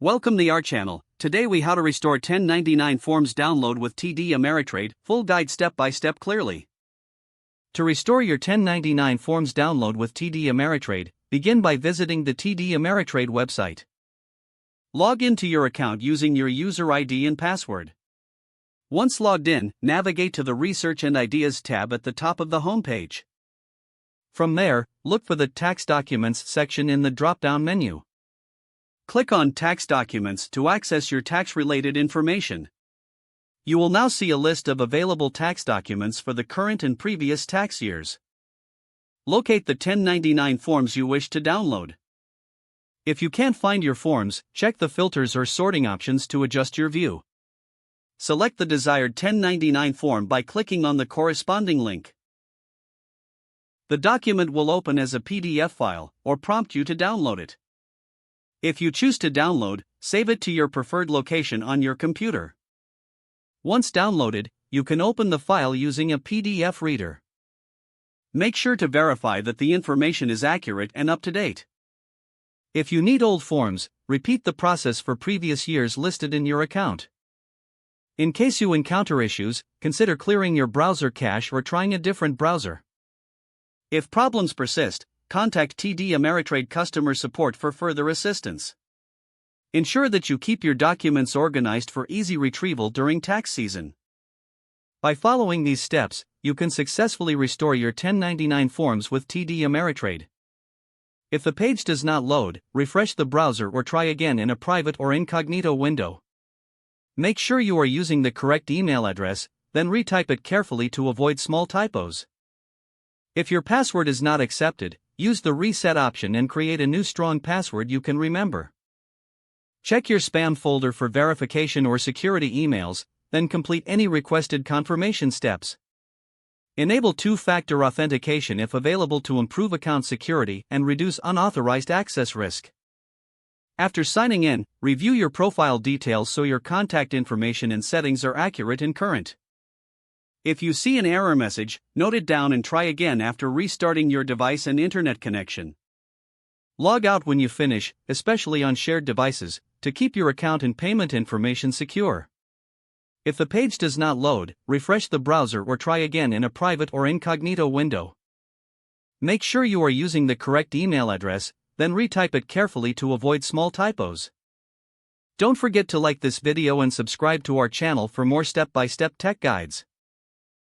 Welcome to our channel. Today we how to restore 1099 forms download with TD Ameritrade, full guide step by step clearly. To restore your 1099 forms download with TD Ameritrade, begin by visiting the TD Ameritrade website. Log into your account using your user ID and password. Once logged in, navigate to the Research and Ideas tab at the top of the homepage. From there, look for the Tax Documents section in the drop-down menu. Click on Tax Documents to access your tax-related information. You will now see a list of available tax documents for the current and previous tax years. Locate the 1099 forms you wish to download. If you can't find your forms, check the filters or sorting options to adjust your view. Select the desired 1099 form by clicking on the corresponding link. The document will open as a PDF file or prompt you to download it. If you choose to download, save it to your preferred location on your computer. Once downloaded, you can open the file using a PDF reader. Make sure to verify that the information is accurate and up to date. If you need old forms, repeat the process for previous years listed in your account. In case you encounter issues, consider clearing your browser cache or trying a different browser. If problems persist, contact TD Ameritrade customer support for further assistance. Ensure that you keep your documents organized for easy retrieval during tax season. By following these steps, you can successfully restore your 1099 forms with TD Ameritrade. If the page does not load, refresh the browser or try again in a private or incognito window. Make sure you are using the correct email address, then retype it carefully to avoid small typos. If your password is not accepted, use the reset option and create a new strong password you can remember. Check your spam folder for verification or security emails, then complete any requested confirmation steps. Enable two-factor authentication if available to improve account security and reduce unauthorized access risk. After signing in, review your profile details so your contact information and settings are accurate and current. If you see an error message, note it down and try again after restarting your device and internet connection. Log out when you finish, especially on shared devices, to keep your account and payment information secure. If the page does not load, refresh the browser or try again in a private or incognito window. Make sure you are using the correct email address, then retype it carefully to avoid small typos. Don't forget to like this video and subscribe to our channel for more step-by-step tech guides.